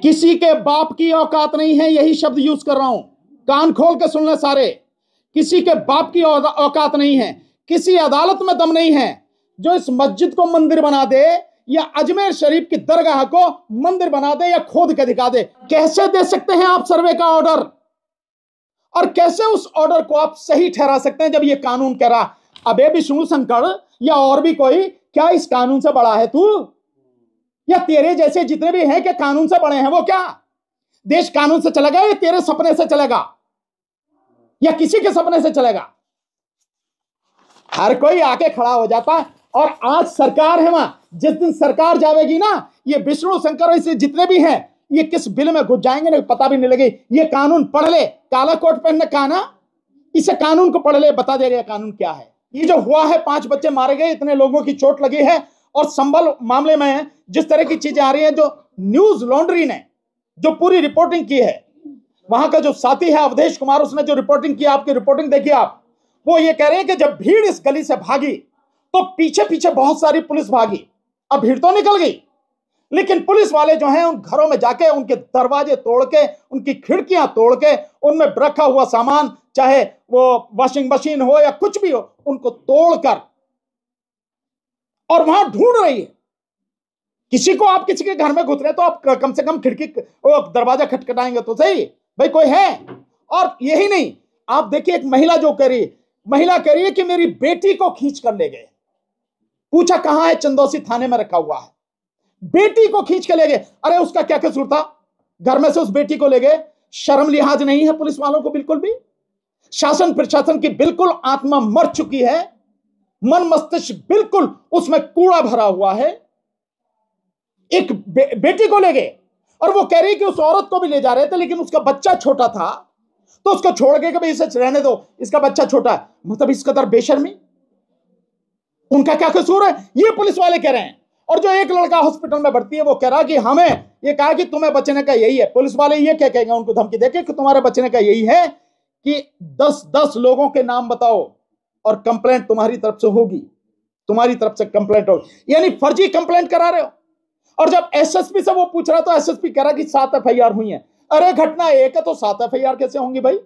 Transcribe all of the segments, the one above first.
किसी के बाप की औकात नहीं है, यही शब्द यूज कर रहा हूं, कान खोल के सुन ले सारे। किसी के बाप की औकात नहीं है, किसी अदालत में दम नहीं है जो इस मस्जिद को मंदिर बना दे या अजमेर शरीफ की दरगाह को मंदिर बना दे या खोद के दिखा दे। कैसे दे सकते हैं आप सर्वे का ऑर्डर, और कैसे उस ऑर्डर को आप सही ठहरा सकते हैं जब ये कानून कह रहा अबे विष्णु शंकर या और भी कोई, क्या इस कानून से बड़ा है तू, या तेरे जैसे जितने भी हैं क्या कानून से बड़े हैं? वो क्या देश कानून से चलेगा या तेरे सपने से चलेगा या किसी के सपने से चलेगा? हर कोई आके खड़ा हो जाता। और आज सरकार है वहां, जिस दिन सरकार जाएगी ना, ये विष्णु शंकर इसे जितने भी हैं ये किस बिल में घुस जाएंगे ना पता भी नहीं लगे। ये कानून पढ़ ले, काला कोट पहनने का ना, इसे कानून को पढ़ ले, बता देगा कानून क्या है। ये जो हुआ है, 5 बच्चे मारे गए, इतने लोगों की चोट लगी है, और संभल मामले में जिस तरह की चीजें आ रही हैं, जो न्यूज लॉन्ड्री ने जो पूरी रिपोर्टिंग की है, वहां का जो साथी है अवधेश कुमार, उसने जो रिपोर्टिंग की, आपकी रिपोर्टिंग देखिए आप, वो ये कह रहे हैं कि जब भीड़ इस गली से भागी तो पीछे पीछे बहुत सारी पुलिस भागी। अब भीड़ तो निकल गई, लेकिन पुलिस वाले जो हैं उन घरों में जाके उनके दरवाजे तोड़ के, उनकी खिड़कियां तोड़ के, उनमें रखा हुआ सामान, चाहे वो वॉशिंग मशीन हो या कुछ भी हो, उनको तोड़कर और वहां ढूंढ रही है। किसी को आप किसी के घर में घुस रहे तो आप कम से कम खिड़की दरवाजा खटखटाएंगे तो सही, भाई कोई है। और यही नहीं, आप देखिए एक महिला जो कह रही है, महिला कह रही है कि मेरी बेटी को खींच कर ले गए। पूछा कहां है? चंदौसी थाने में रखा हुआ है। बेटी को खींच के ले गए। अरे उसका क्या कसूर था? घर में से उस बेटी को ले गए। शर्म लिहाज नहीं है पुलिस वालों को बिल्कुल भी। शासन प्रशासन की बिल्कुल आत्मा मर चुकी है, मन मस्तिष्क बिल्कुल उसमें कूड़ा भरा हुआ है। एक बेटी को ले गए और वो कह रही कि उस औरत को भी ले जा रहे थे, लेकिन उसका बच्चा छोटा था तो उसको छोड़ के भाई इसे रहने दो, इसका बच्चा छोटा है। मतलब इस कदर बेशर्मी, उनका क्या कसूर है? ये पुलिस वाले कह रहे हैं। और जो एक लड़का हॉस्पिटल में भर्ती है वो कह रहा कि हमें ये कहा कि तुम्हें बचने का यही है। पुलिस वाले ये क्या कहेंगे उनको धमकी देके कि तुम्हारे बचने का यही है कि 10-10 लोगों के नाम बताओ और कंप्लेंट तुम्हारी तरफ से होगी, तुम्हारी तरफ से कंप्लेंट होगी। यानी फर्जी कंप्लेंट करा रहे हो। और जब एसएसपी से वो पूछ रहा तो एसएसपी कह रहा कि 7 एफआईआर हुई है। अरे घटना एक है तो 7 एफआईआर कैसे होंगी भाई?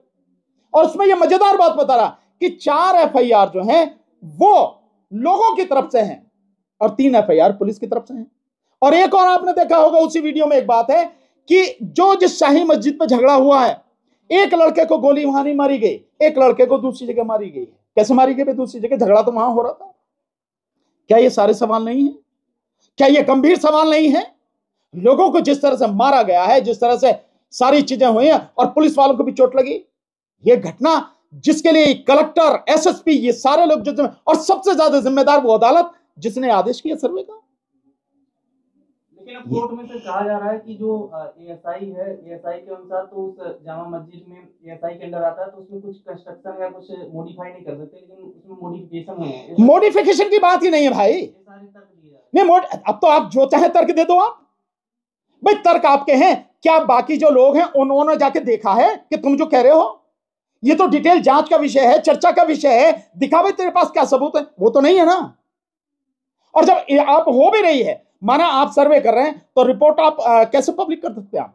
और उसमें ये मजेदार बात बता रहा कि 4 एफआईआर जो हैं वो लोगों की तरफ से हैं और 3 एफआईआर पुलिस की तरफ से हैं। और एक और आपने देखा होगा उसी वीडियो में एक बात है कि जो जिस शाही मस्जिद पे झगड़ा हुआ है, एक लड़के को गोली वहां नहीं मारी गई, एक लड़के को दूसरी जगह मारी गई। कैसे मारी गई? दूसरी जगह झगड़ा तो वहां हो रहा था। क्या ये सारे सवाल नहीं है? क्या ये गंभीर सवाल नहीं है? लोगों को जिस तरह से मारा गया है, जिस तरह से सारी चीजें हुई हैं और पुलिस वालों को भी चोट लगी, ये घटना जिसके लिए कलेक्टर, एसएसपी, ये सारे लोग जो, और सबसे ज्यादा जिम्मेदार वो अदालत जिसने आदेश किया सर्वे का। लेकिन अब कोर्ट में से कहा जा रहा है कि जो एएसआई है, एएसआई के अनुसार तो उस जामा मस्जिद में एएसआई के अंडर आता है तो उसमें कुछ कंस्ट्रक्शन या कुछ मॉडिफाई नहीं कर सकते, लेकिन उसमें मॉडिफिकेशन है। मॉडिफिकेशन की बात ही नहीं है भाई। नहीं, अब तो आप जो चाहे तर्क दे दो। आप भाई तर्क आपके हैं, क्या बाकी जो लोग हैं उन्होंने जाके देखा है कि तुम जो कह रहे हो? ये तो डिटेल जांच का विषय है, चर्चा का विषय है। दिखा भाई तेरे पास क्या सबूत है? वो तो नहीं है ना। और जब आप हो भी रही है, माना आप सर्वे कर रहे हैं, तो रिपोर्ट आप कैसे पब्लिक कर सकते हैं? आप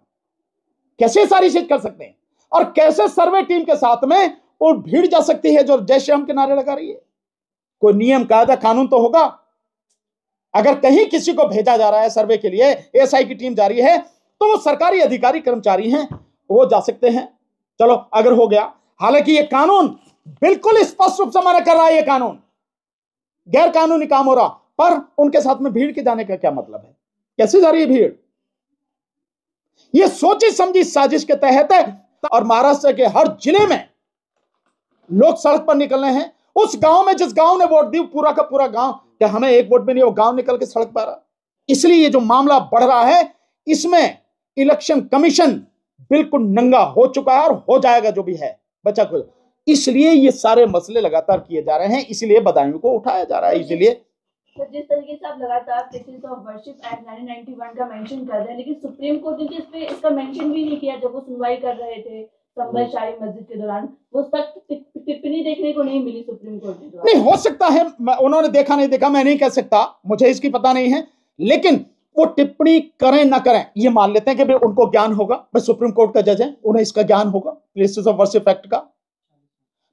कैसे सारी चीज कर सकते हैं? और कैसे सर्वे टीम के साथ में वो भीड़ जा सकती है जो जय श्री राम के नारे लगा रही है? कोई नियम कायदा कानून तो होगा। अगर कहीं किसी को भेजा जा रहा है सर्वे के लिए, एएसआई की टीम जा रही है, तो वो सरकारी अधिकारी कर्मचारी हैं, वो जा सकते हैं। चलो अगर हो गया, हालांकि ये कानून बिल्कुल स्पष्ट रूप से मना कर रहा है, ये कानून गैर कानूनी काम हो रहा, पर उनके साथ में भीड़ के जाने का क्या मतलब है? कैसे जा रही है भीड़? ये सोची समझी साजिश के तहत है। और महाराष्ट्र के हर जिले में लोग सड़क पर निकल रहे हैं। उस गांव में जिस गांव ने वोट दी, पूरा का पूरा गांव, क्या हमें एक वोट भी नहीं, वो गांव निकल के सड़क पर आ रहा। इसलिए ये जो मामला बढ़ रहा है, इसमें इलेक्शन कमीशन बिल्कुल नंगा हो चुका है और हो जाएगा जो भी है बचा कुछ। इसलिए ये सारे मसले लगातार किए जा रहे हैं, इसलिए बदायूं को उठाया जा रहा है। इसलिए तो जिस तरीके से आप लगातार प्लेसेस ऑफ वर्शिप एक्ट 1991 का मेंशन कर रहे हैं, लेकिन सुप्रीम कोर्ट ने इस पे इसका मेंशन भी नहीं किया। जब वो सुनवाई कर रहे थे संभल शाही मस्जिद के दौरान, वो सख्त टिप्पणी देखने को नहीं मिली सुप्रीम कोर्ट के द्वारा। नहीं, हो सकता है उन्होंने देखा नहीं देखा, मैं नहीं कह सकता, मुझे इसकी पता नहीं है। लेकिन वो टिप्पणी करें ना करें, ये मान लेते हैं कि भाई उनको ज्ञान होगा, भाई सुप्रीम कोर्ट का जज है, उन्हें इसका ज्ञान होगा प्लेसेस ऑफ वर्शिप एक्ट का,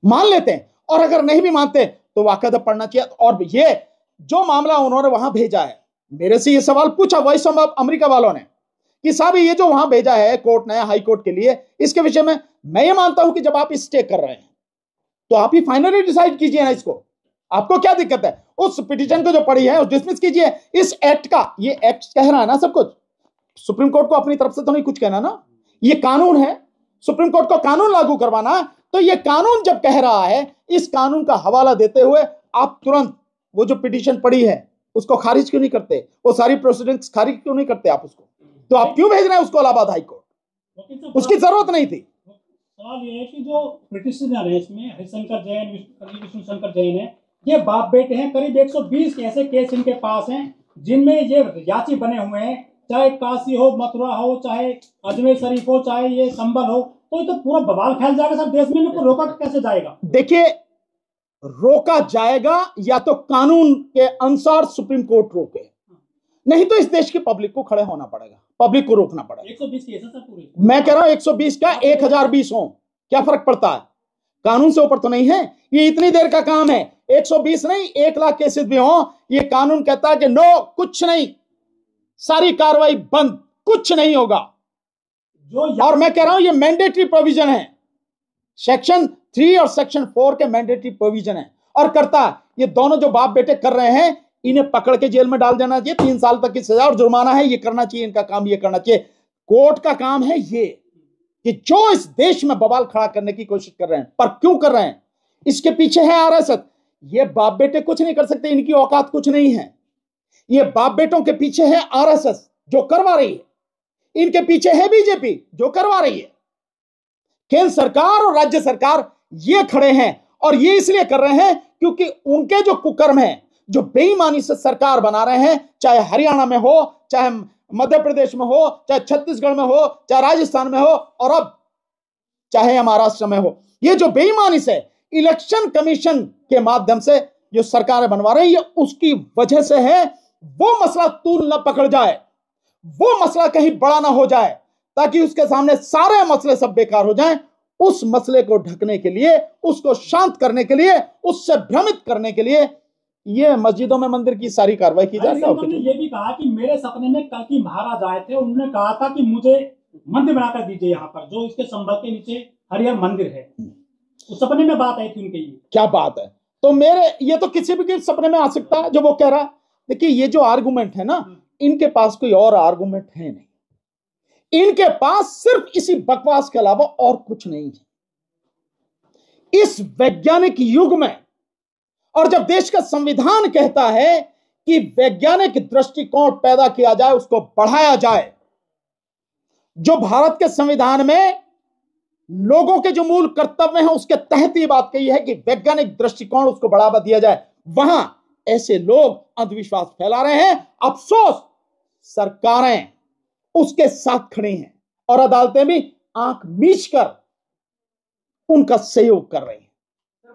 मान लेते हैं। और अगर नहीं भी मानते तो वाकई पढ़ना चाहिए। और ये जो मामला उन्होंने वहां भेजा है, मेरे से ये सवाल पूछा वॉइस ऑफ अमेरिका वालों ने कि साहब ये जो वहां भेजा है कोर्ट ने हाई कोर्ट के लिए, इसके विषय में मैं ये मानता हूं कि जब आप स्टे कर रहे हैं तो आप ही फाइनली डिसाइड कीजिए ना इसको, आपको क्या दिक्कत है? उस पिटीशन को जो पड़ी है उस डिसमिस कीजिए। इस एक्ट का, ये एक्ट कह रहा है ना सब कुछ, सुप्रीम कोर्ट को अपनी तरफ से तो नहीं कुछ कहना ना, ये कानून है, सुप्रीम कोर्ट को कानून लागू करवाना। तो ये कानून जब कह रहा है, इस कानून का हवाला देते हुए आप तुरंत वो जो पिटीशन पड़ी है उसको खारिज क्यों नहीं करते? वो सारी प्रोसीडिंग्स खारिज क्यों नहीं करते आप उसको? तो आप क्यों भेज रहे हैं उसको इलाहाबाद हाई कोर्ट? उसकी जरूरत नहीं थी। सवाल ये है कि जो पिटिशनर है इसमें हरिशंकर जैन, विष्णु शंकर जैन है, ये बाप बेटे हैं। करीब 120 ऐसे केस इनके पास हैं जिनमें ये याची बने हुए हैं, चाहे काशी हो, मथुरा हो, चाहे अजमेर शरीफ हो, चाहे ये संबल हो। तो ये तो पूरा बवाल फैल जाएगा सर देश में, इनको रोका कैसे जाएगा? देखिए, रोका जाएगा या तो कानून के अनुसार सुप्रीम कोर्ट रोके, नहीं तो इस देश की पब्लिक को खड़े होना पड़ेगा, पब्लिक को रोकना पड़ेगा। 120 केस है सर पूरे। मैं कह रहा हूं 120 का 1020 हो, क्या फर्क पड़ता है? कानून से ऊपर तो नहीं है। ये इतनी देर का काम है, 120 नहीं 1 लाख केसेस भी हो, ये कानून कहता है कि नो, कुछ नहीं, सारी कार्रवाई बंद, कुछ नहीं होगा। और मैं कह रहा हूं ये मैंडेटरी प्रोविजन है, सेक्शन 3 और सेक्शन 4 के मैंडेटरी प्रोविजन है। और करता ये दोनों जो बाप बेटे कर रहे हैं, इन्हें पकड़ के जेल में डाल देना चाहिए, 3 साल तक की सजा और जुर्माना है, ये करना चाहिए, इनका काम ये करना चाहिए। कोर्ट का काम है ये कि जो इस देश में बवाल खड़ा करने की कोशिश कर रहे हैं, पर क्यों कर रहे हैं? इसके पीछे है आरएसएस। ये बाप बेटे कुछ नहीं कर सकते, इनकी औकात कुछ नहीं है। ये बाप बेटों के पीछे है आरएसएस जो करवा रही है, इनके पीछे है बीजेपी जो करवा रही है। केंद्र सरकार और राज्य सरकार ये खड़े हैं, और ये इसलिए कर रहे हैं क्योंकि उनके जो कुकर्म है, जो बेईमानी से सरकार बना रहे हैं, चाहे हरियाणा में हो, चाहे मध्य प्रदेश में हो, चाहे छत्तीसगढ़ में हो, चाहे राजस्थान में हो, और अब चाहे महाराष्ट्र में हो, ये जो बेईमानी से इलेक्शन कमीशन के माध्यम से जो सरकारें बनवा रही है, उसकी वजह से है। वो मसला तूल न पकड़ जाए, वो मसला कहीं बड़ा ना हो जाए, ताकि उसके सामने सारे मसले सब बेकार हो जाएं। उस मसले को ढकने के लिए, उसको शांत करने के लिए, उससे भ्रमित करने के लिए ये मस्जिदों में मंदिर की सारी कार्रवाई की जा रही है। उन्होंने ये भी कहा कि मेरे सपने में कल की महाराज आए थे, उन्होंने कहा था कि मुझे मंदिर बनाकर दीजिए यहाँ पर, जो इसके संबल के नीचे हरिहर मंदिर है। उस सपने में बात आई थी उनके। ये क्या बात है? तो मेरे ये तो किसी भी के सपने में आ सकता है जो वो कह रहा। देखिए, ये जो आर्गुमेंट है ना, इनके पास कोई और आर्गुमेंट है नहीं, इनके पास सिर्फ इसी बकवास के अलावा और कुछ नहीं है। इस वैज्ञानिक युग में, और जब देश का संविधान कहता है कि वैज्ञानिक दृष्टिकोण पैदा किया जाए, उसको बढ़ाया जाए, जो भारत के संविधान में लोगों के जो मूल कर्तव्य हैं उसके तहत ये बात कही है कि वैज्ञानिक दृष्टिकोण उसको बढ़ावा दिया जाए, वहां ऐसे लोग अंधविश्वास फैला रहे हैं। अफसोस सरकारें उसके साथ खड़ी हैं और अदालतें भी आंख मीच कर उनका सहयोग कर रही हैं।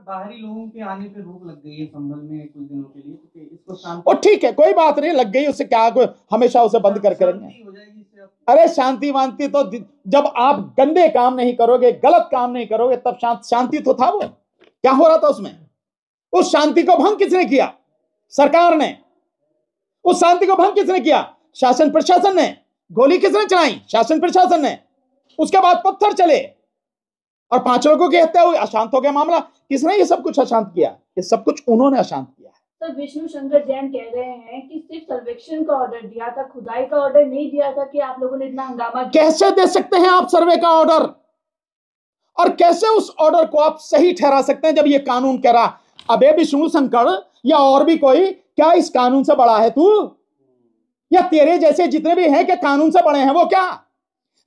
बाहरी लोगों के आने पे रोक लग गई है संभल में कुछ दिनों के लिए, तो इसको शांति, और ठीक है, कोई बात नहीं, लग गई, उससे क्या, कोई हमेशा उसे बंद करके रखेंगे? हो जाएगी इससे। अरे शांति वांति तो जब आप गंदे काम नहीं करोगे, गलत काम नहीं करोगे, तब शांति तो था। वो क्या हो रहा था उसमें? उस शांति को भंग किसने किया? सरकार ने। उस शांति को भंग किसने किया? शासन प्रशासन ने। गोली किसने चलाई? शासन प्रशासन ने। उसके बाद पत्थर चले और 5 लोगों की हत्या हुई, अशांत हो गया मामला। किसने ये सब कुछ अशांत किया? ये सब कुछ उन्होंने अशांत किया है। तो विष्णु शंकर जैन कह रहे हैं कि सिर्फ सर्वेक्षण का ऑर्डर दिया था, खुदाई का ऑर्डर नहीं दिया था कि आप लोगों ने इतना हंगामा किया। कैसे दे सकते हैं आप सर्वे का ऑर्डर? और कैसे उस ऑर्डर को आप सही ठहरा सकते हैं जब ये कानून कह रहा? अबे विष्णु शंकर या और भी कोई, क्या इस कानून से बड़ा है तू? या तेरे जैसे जितने भी हैं क्या कानून से बड़े हैं? वो क्या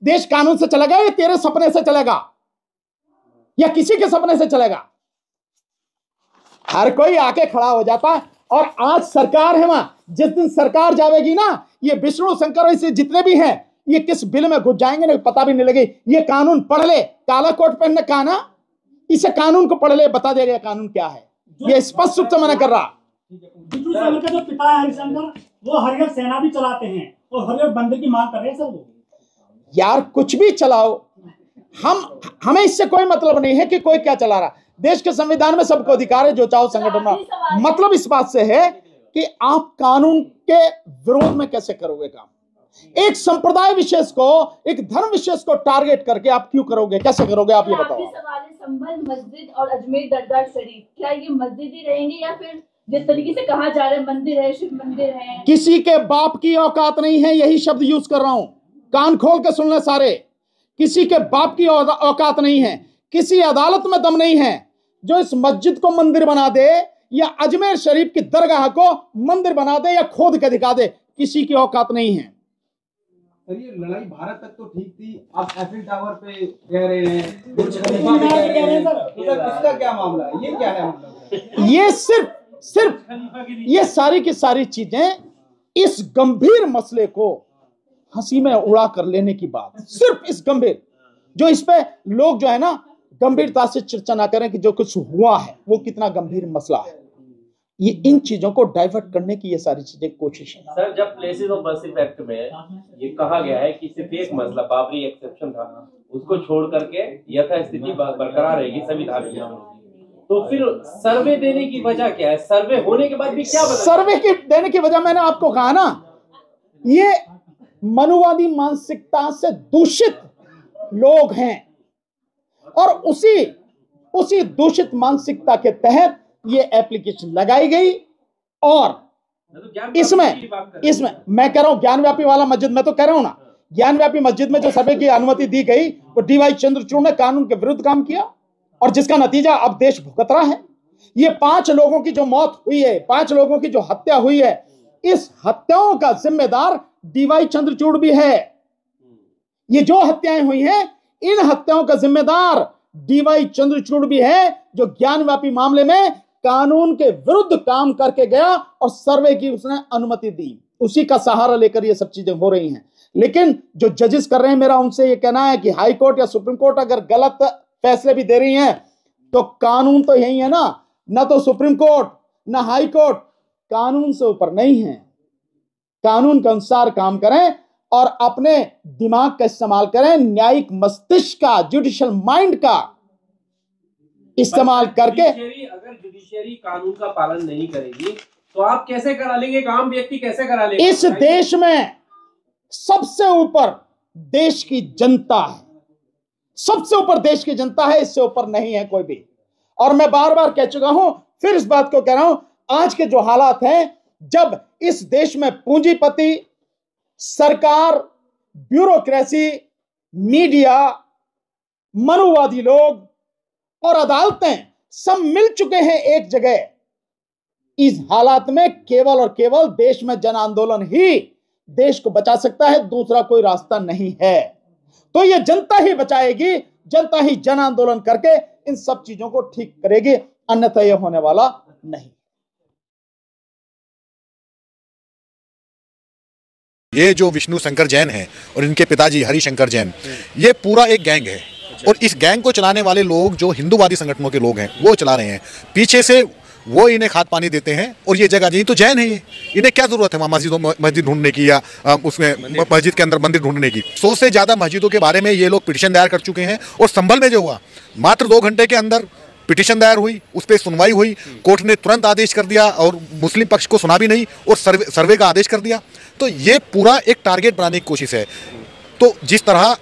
देश कानून से चलेगा या तेरे सपने से चलेगा या किसी के सपने से चलेगा? हर कोई आके खड़ा हो जाता है। और आज सरकार है वहां, जिस दिन सरकार जाएगी ना, ये विष्णु शंकर ऐसे जितने भी हैं, ये किस बिल में घुस जाएंगे ना पता भी नहीं लगेगी। ये कानून पढ़ ले, काला कोट पहनने का ना, इसे कानून को पढ़ ले, बता देगा कानून क्या है। ये स्पष्ट रूप से मना कर रहा। विष्णु शंकर का जो पिता है हरिशंकर, वो हरिहर सेना भी चलाते हैं और हर जगह मंदिर की मांग कर रहे हैं सर वो। यार कुछ भी चलाओ, हमें इससे कोई मतलब नहीं है कि कोई क्या चला रहा। देश के संविधान में सबको अधिकार है जो चाहो संगठन में। मतलब इस बात से है कि आप कानून के विरोध में कैसे करोगे काम। एक संप्रदाय विशेष को, एक धर्म विशेष को टारगेट करके आप क्यों करोगे, कैसे करोगे आप ये बताओ। सवाल है संभल मस्जिद और अजमेर दरगाह शरीफ, क्या ये मस्जिद ही रहेंगे या फिर जिस तरीके से कहा जा रहा है मंदिर है, शिव मंदिर है। किसी के बाप की औकात नहीं है, यही शब्द यूज कर रहा हूं, कान खोल के सुन ले सारे। किसी के बाप की औकात नहीं है, किसी अदालत में दम नहीं है जो इस मस्जिद को मंदिर बना दे या अजमेर शरीफ की दरगाह को मंदिर बना दे या खोद के दिखा दे। किसी की औकात नहीं है। सर ये लड़ाई भारत तक तो ठीक थी, आप एफिल टावर पे कह रहे हैं, इसका क्या मामला है, ये क्या है मतलब? ये सिर्फ ये सारी की सारी चीजें इस गंभीर मसले को हंसी में उड़ा कर लेने की बात, सिर्फ इस गंभीर, जो इस पे लोग जो है ना गंभीरता से चर्चा ना करें कि जो कुछ हुआ है वो कितना गंभीर मसला है। ये इन चीजों को डाइवर्ट करने की ये सारी चीजें कोशिश है। सर जब प्लेसेस ऑफ वर्शिप एक्ट में ये कहा गया है कि सिर्फ एक मसला बाबरी एक्सेप्शन था, उसको छोड़ करके यथास्थिति बरकरार रहेगी सभी धार्मिक स्थलों की, तो फिर सर्वे देने की वजह क्या है? सर्वे होने के बाद भी क्या बदला? सर्वे की देने की वजह मैंने आपको कहा ना, ये मनुवादी मानसिकता से दूषित लोग हैं और उसी दूषित मानसिकता के तहत ये एप्लीकेशन लगाई गई। और इसमें मैं कह रहा हूं ज्ञानव्यापी वाला मस्जिद में तो कह रहा हूं ना, ज्ञानव्यापी मस्जिद में जो सर्वे की अनुमति दी गई वो डीवाई चंद्रचूड़ ने कानून के विरुद्ध काम किया और जिसका नतीजा अब देश भुगत रहा है। ये 5 लोगों की जो मौत हुई है, 5 लोगों की जो हत्या हुई है, इस हत्याओं का जिम्मेदार डीवाई चंद्रचूड़ भी है। ये जो हत्याएं हुई हैं, इन हत्याओं का जिम्मेदार डीवाई चंद्रचूड़ भी है, जो ज्ञानव्यापी मामले में कानून के विरुद्ध काम करके गया और सर्वे की उसने अनुमति दी। उसी का सहारा लेकर ये सब चीजें हो रही हैं। लेकिन जो जजेस कर रहे हैं, मेरा उनसे ये कहना है कि हाई कोर्ट या सुप्रीम कोर्ट अगर गलत फैसले भी दे रही हैं तो कानून तो यही है ना तो सुप्रीम कोर्ट ना हाई कोर्ट कानून से ऊपर नहीं है। कानून के अनुसार काम करें और अपने दिमाग का इस्तेमाल करें, न्यायिक मस्तिष्क का, जुडिशियल माइंड का इस्तेमाल करके। अगर जुडिशियरी कानून का पालन नहीं करेगी तो आप कैसे करा लेंगे? आम व्यक्ति कैसे करा लेंगे? इस देश में सबसे ऊपर देश की जनता है, सबसे ऊपर देश की जनता है, इससे ऊपर नहीं है कोई भी। और मैं बार बार कह चुका हूं, फिर इस बात को कह रहा हूं, आज के जो हालात हैं, जब इस देश में पूंजीपति, सरकार, ब्यूरोक्रेसी, मीडिया, मनुवादी लोग और अदालतें सब मिल चुके हैं एक जगह, इस हालात में केवल और केवल देश में जन आंदोलन ही देश को बचा सकता है, दूसरा कोई रास्ता नहीं है। तो ये जनता ही बचाएगी, जनता ही जन आंदोलन करके इन सब चीजों को ठीक करेगी, अन्यथा यह होने वाला नहीं। ये जो विष्णु शंकर जैन हैं और इनके पिताजी हरिशंकर जैन, ये पूरा एक गैंग है और इस गैंग को चलाने वाले लोग जो हिंदूवादी संगठनों के लोग हैं वो चला रहे हैं। पीछे से वो इन्हें खाद पानी देते हैं और ये जगह जी तो जैन है, ये इन्हें क्या जरूरत है वहाँ मस्जिद ढूंढने की या उसमें मस्जिद के अंदर मंदिर ढूंढने की। 100 से ज़्यादा मस्जिदों के बारे में ये लोग पिटीशन दायर कर चुके हैं और संभल में जो हुआ, मात्र 2 घंटे के अंदर पिटीशन दायर हुई, उस पर सुनवाई हुई, कोर्ट ने तुरंत आदेश कर दिया और मुस्लिम पक्ष को सुना भी नहीं और सर्वे का आदेश कर दिया। तो ये पूरा एक टारगेट बनाने की कोशिश है। तो जिस तरह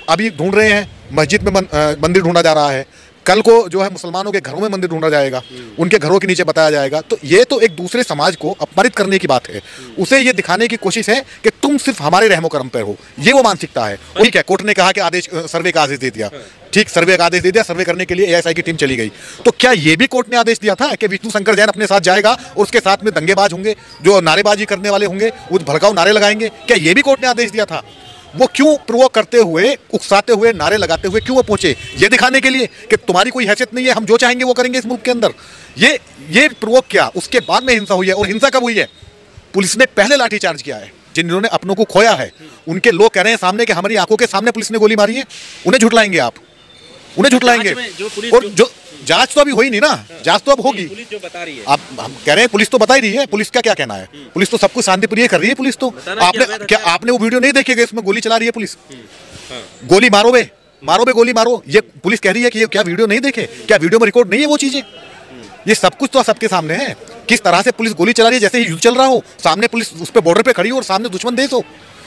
अभी ढूंढ रहे हैं, मस्जिद में मंदिर ढूंढा जा रहा है, कल को जो है मुसलमानों के घरों में मंदिर ढूंढा जाएगा, उनके घरों के नीचे बताया जाएगा। तो ये तो एक दूसरे समाज को अपमानित करने की बात है। उसे ये दिखाने की कोशिश है कि तुम सिर्फ हमारे रहमो करम पर हो, ये वो मानसिकता है। ठीक है, कोर्ट ने कहा कि आदेश, सर्वे का आदेश दे दिया, ठीक, सर्वे का आदेश दे दिया, सर्वे करने के लिए एएसआई की टीम चली गई। तो क्या ये भी कोर्ट ने आदेश दिया था कि विष्णु शंकर जैन अपने साथ जाएगा और उसके साथ में दंगेबाज होंगे, जो नारेबाजी करने वाले होंगे, वो भड़काऊ नारे लगाएंगे? क्या ये भी कोर्ट ने आदेश दिया था? वो क्यों प्रोवोक करते हुए, उकसाते हुए, नारे लगाते हुए क्यों वो पहुंचे? ये दिखाने के लिए कि तुम्हारी कोई हैसियत नहीं है, हम जो चाहेंगे वो करेंगे इस मुल्क के अंदर। ये प्रोवोक किया, उसके बाद में हिंसा हुई है। और हिंसा कब हुई है? पुलिस ने पहले लाठीचार्ज किया है। जिन्होंने अपनों को खोया है उनके लोग कह रहे हैं सामने कि हमारी आंखों के सामने पुलिस ने गोली मारी है। उन्हें झुटलाएंगे आप, उन्हें झुटलाएंगे। और जांच तो अभी हुई नहीं ना, जांच तो अब होगी। पुलिस जो बता रही है, अब हम कह रहे हैं पुलिस तो बता ही रही है, पुलिस का क्या कहना है, पुलिस तो सब कुछ शांतिप्रिय कर रही है। पुलिस तो आपने वो वीडियो नहीं देखेगा, इसमें गोली चला रही है पुलिस, गोली मारो बे, मारो बे, गोली मारो, ये पुलिस कह रही है कि ये क्या वीडियो नहीं देखे, क्या वीडियो में रिकॉर्ड नहीं है वो चीजें? ये सब कुछ तो सबके सामने है, किस तरह से पुलिस गोली चला रही है, जैसे ही युद्ध चल रहा हो, सामने पुलिस उस पे बॉर्डर पे खड़ी हो और सामने दुश्मन देश हो,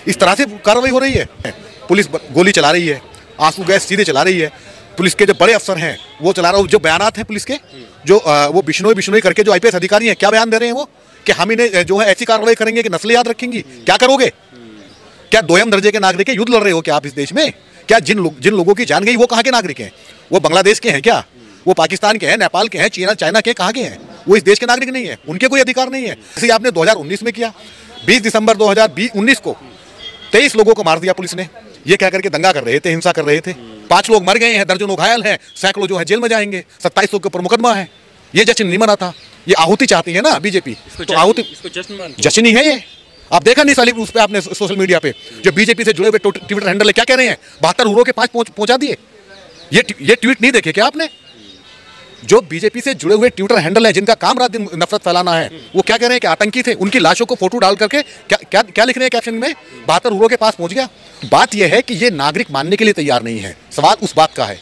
इस तरह से कार्रवाई हो रही है। पुलिस गोली चला रही है, आंसू गैस सीधे चला रही है, पुलिस के जो बड़े अफसर हैं वो चला रहा, जो बयानात हैं पुलिस के, जो वो बिश्नोई करके जो IPS अधिकारी हैं, क्या बयान दे रहे हैं वो कि हम इन्हें जो है ऐसी कार्रवाई करेंगे कि नस्लें याद रखेंगी। क्या करोगे? क्या दोयम दर्जे के नागरिक युद्ध लड़ रहे हो क्या आप इस देश में? क्या जिन लोगों की जान गई वो कहाँ के नागरिक हैं? वो बांग्लादेश के हैं क्या? वो पाकिस्तान के हैं, नेपाल के हैं, चाइना के, कहाँ के हैं? वो इस देश के नागरिक नहीं है, उनके कोई अधिकार नहीं है। जैसे आपने 2019 में किया, 20 दिसंबर 2019 को 23 लोगों को मार दिया पुलिस ने, ये कह करके दंगा कर रहे थे, हिंसा कर रहे थे, 5 लोग मर गए हैं, दर्जनों घायल हैं, सैकड़ों जो है जेल में जाएंगे, 27 लोग के ऊपर मुकदमा है। ये जश्न नहीं मना था, ये आहुति चाहती है ना बीजेपी, तो आहुति जश्न ही है ये। आप देखा नहीं साली उस पे आपने सोशल मीडिया पे जो बीजेपी से जुड़े हुए ट्विटर हैंडल है, क्या कह रहे हैं, 72 हुरों के पास पहुंचा दिए। ये ट्वीट नहीं देखे क्या आपने? जो बीजेपी से जुड़े हुए ट्विटर हैंडल है, जिनका काम रात दिन नफरत फैलाना है, वो क्या कह रहे हैं कि आतंकी थे, उनकी लाशों को फोटो डाल करके क्या लिख रहे हैं कैप्शन में, 72 हुरों के पास पहुंच गया। बात यह है कि ये नागरिक मानने के लिए तैयार नहीं है, सवाल उस बात का है।